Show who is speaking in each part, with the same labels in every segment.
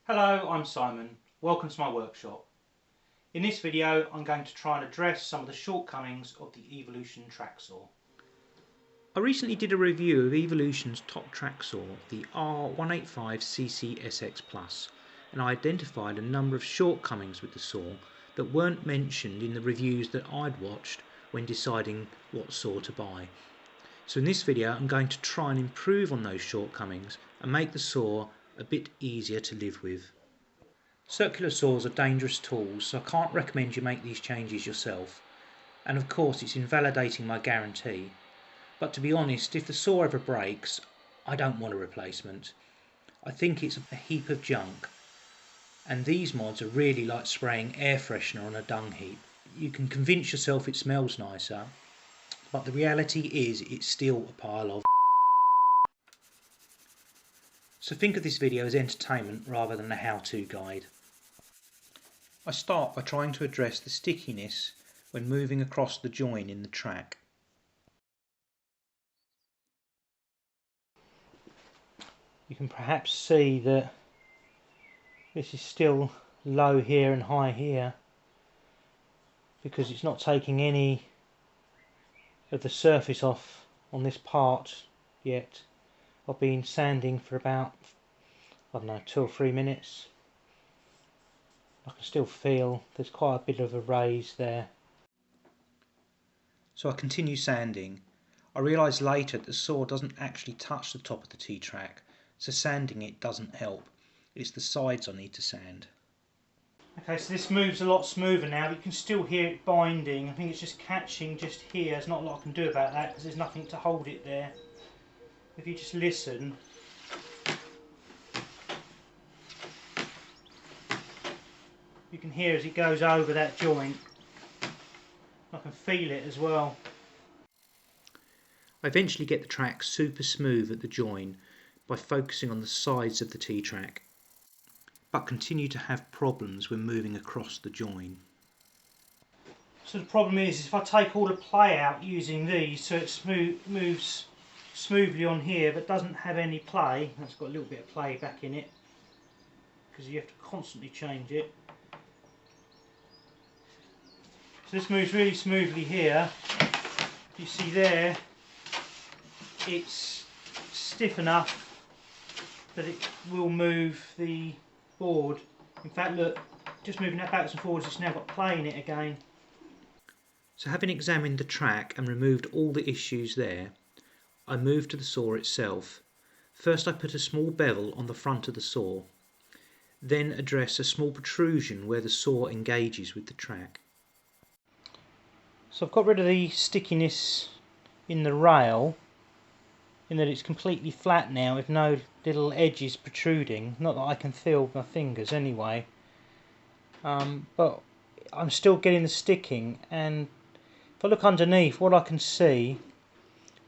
Speaker 1: Hello, I'm Simon. Welcome to my workshop. In this video I'm going to try and address some of the shortcomings of the Evolution track saw. I recently did a review of Evolution's top track saw, the R185CCSX Plus, and I identified a number of shortcomings with the saw that weren't mentioned in the reviews that I'd watched when deciding what saw to buy. So in this video I'm going to try and improve on those shortcomings and make the saw a bit easier to live with. Circular saws are dangerous tools, so I can't recommend you make these changes yourself, and of course it's invalidating my guarantee, but to be honest, if the saw ever breaks, I don't want a replacement. I think it's a heap of junk, and these mods are really like spraying air freshener on a dung heap. You can convince yourself it smells nicer, but the reality is it's still a pile of. So think of this video as entertainment rather than a how-to guide. I start by trying to address the stickiness when moving across the join in the track. You can perhaps see that this is still low here and high here because it's not taking any of the surface off on this part yet. I've been sanding for about, I don't know, 2 or 3 minutes. I can still feel there's quite a bit of a raise there. So I continue sanding. I realise later that the saw doesn't actually touch the top of the T-track, so sanding it doesn't help. It's the sides I need to sand. Okay, so this moves a lot smoother now, but you can still hear it binding. I think it's just catching just here. There's not a lot I can do about that because there's nothing to hold it there. If you just listen, you can hear as it goes over that joint. I can feel it as well. I eventually get the track super smooth at the join by focusing on the sides of the T-track, but continue to have problems when moving across the join. So the problem is if I take all the play out using these, so it moves smoothly on here but doesn't have any play. That's got a little bit of play back in it because you have to constantly change it. So this moves really smoothly here. You see there, it's stiff enough that it will move the board. In fact, look, just moving that backwards and forwards, it's now got play in it again. So having examined the track and removed all the issues there, I moved to the saw itself. First I put a small bevel on the front of the saw, then address a small protrusion where the saw engages with the track. So I've got rid of the stickiness in the rail, in that it's completely flat now with no little edges protruding. Not that I can feel with my fingers anyway, but I'm still getting the sticking, and if I look underneath, what I can see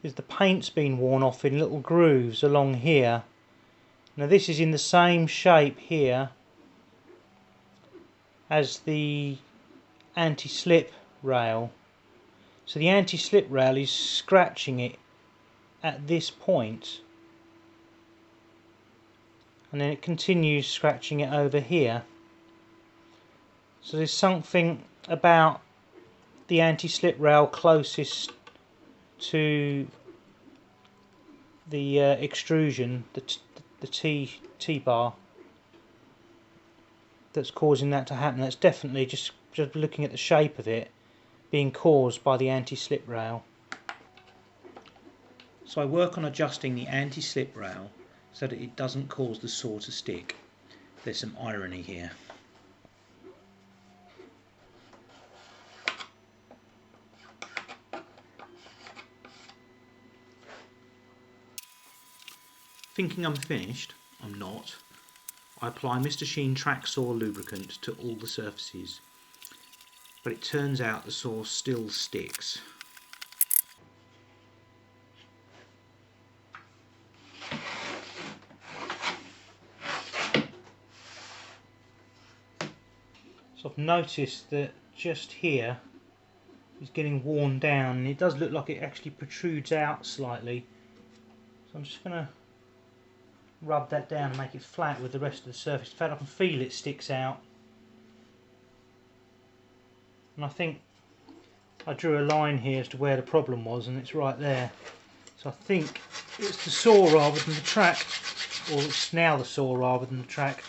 Speaker 1: is the paint's been worn off in little grooves along here. Now this is in the same shape here as the anti-slip rail. So the anti-slip rail is scratching it at this point, and then it continues scratching it over here. So there's something about the anti-slip rail closest to the extrusion, the T-bar, that's causing that to happen. That's definitely just looking at the shape of it being caused by the anti-slip rail. So I work on adjusting the anti-slip rail so that it doesn't cause the saw to stick. There's some irony here. Thinking I'm finished, I'm not. I apply Mr. Sheen track saw lubricant to all the surfaces, but it turns out the saw still sticks. So I've noticed that just here is getting worn down, and it does look like it actually protrudes out slightly. So I'm just going to rub that down and make it flat with the rest of the surface. In fact, I can feel it sticks out. And I think I drew a line here as to where the problem was, and it's right there. So I think it's the saw rather than the track, or it's now the saw rather than the track.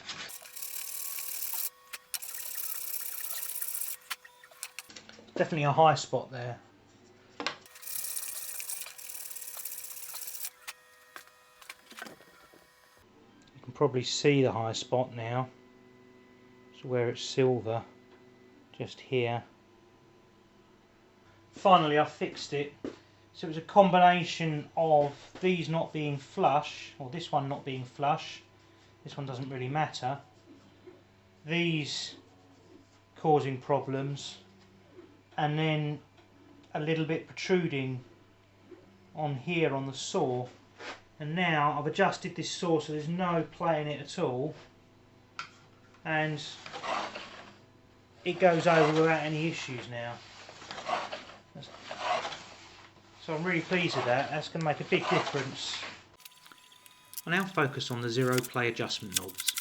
Speaker 1: Definitely a high spot there. You can probably see the high spot now. So where it's silver, just here. Finally I fixed it. So it was a combination of these not being flush, or this one not being flush. This one doesn't really matter. These causing problems, and then a little bit protruding on here on the saw. And now I've adjusted this saw so there's no play in it at all, and it goes over without any issues now. So I'm really pleased with that. That's going to make a big difference. I now focus on the zero play adjustment knobs,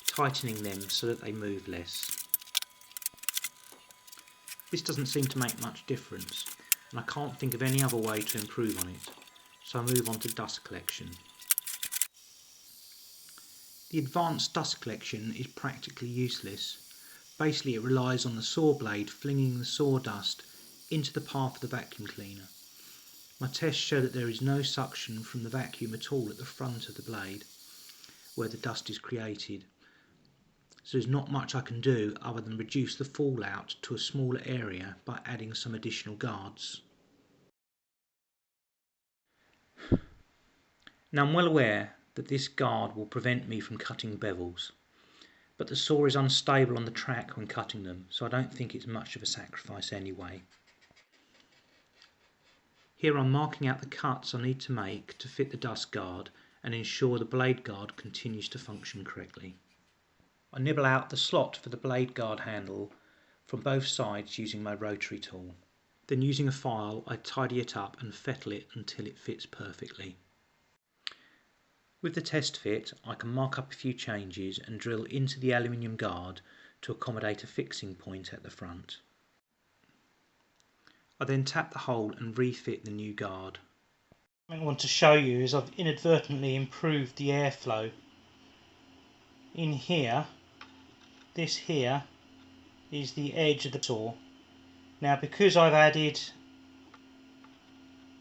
Speaker 1: tightening them so that they move less. This doesn't seem to make much difference, and I can't think of any other way to improve on it, so I move on to dust collection. The advanced dust collection is practically useless. Basically it relies on the saw blade flinging the sawdust into the path of the vacuum cleaner. My tests show that there is no suction from the vacuum at all at the front of the blade where the dust is created. So there's not much I can do other than reduce the fallout to a smaller area by adding some additional guards. Now I'm well aware that this guard will prevent me from cutting bevels, but the saw is unstable on the track when cutting them, so I don't think it's much of a sacrifice anyway. Here I'm marking out the cuts I need to make to fit the dust guard and ensure the blade guard continues to function correctly. I nibble out the slot for the blade guard handle from both sides using my rotary tool. Then using a file I tidy it up and fettle it until it fits perfectly. With the test fit I can mark up a few changes and drill into the aluminium guard to accommodate a fixing point at the front. I then tap the hole and refit the new guard. What I want to show you is I've inadvertently improved the airflow. In here, this here is the edge of the saw. Now because I've added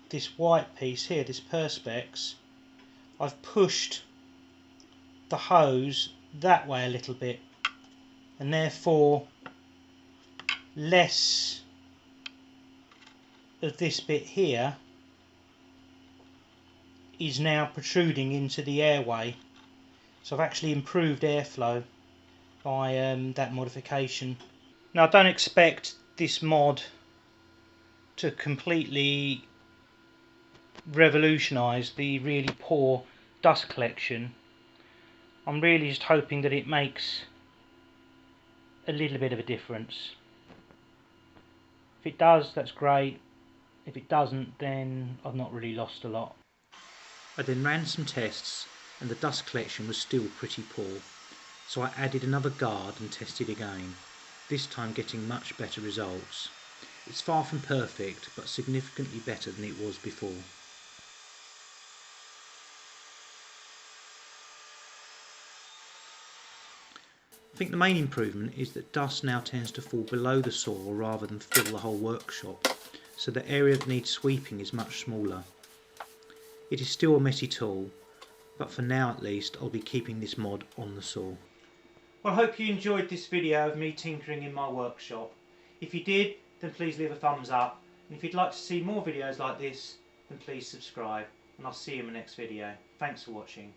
Speaker 1: this white piece here, this perspex, I've pushed the hose that way a little bit, and therefore less of this bit here is now protruding into the airway. So I've actually improved airflow by that modification. Now I don't expect this mod to completely revolutionise the really poor dust collection. I'm really just hoping that it makes a little bit of a difference. If it does, that's great. If it doesn't, then I've not really lost a lot. I then ran some tests and the dust collection was still pretty poor, so I added another guard and tested again, this time getting much better results. It's far from perfect, but significantly better than it was before. I think the main improvement is that dust now tends to fall below the saw rather than fill the whole workshop, so the area that needs sweeping is much smaller. It is still a messy tool, but for now at least I'll be keeping this mod on the saw. Well, I hope you enjoyed this video of me tinkering in my workshop. If you did, then please leave a thumbs up, and if you'd like to see more videos like this, then please subscribe, and I'll see you in my next video. Thanks for watching.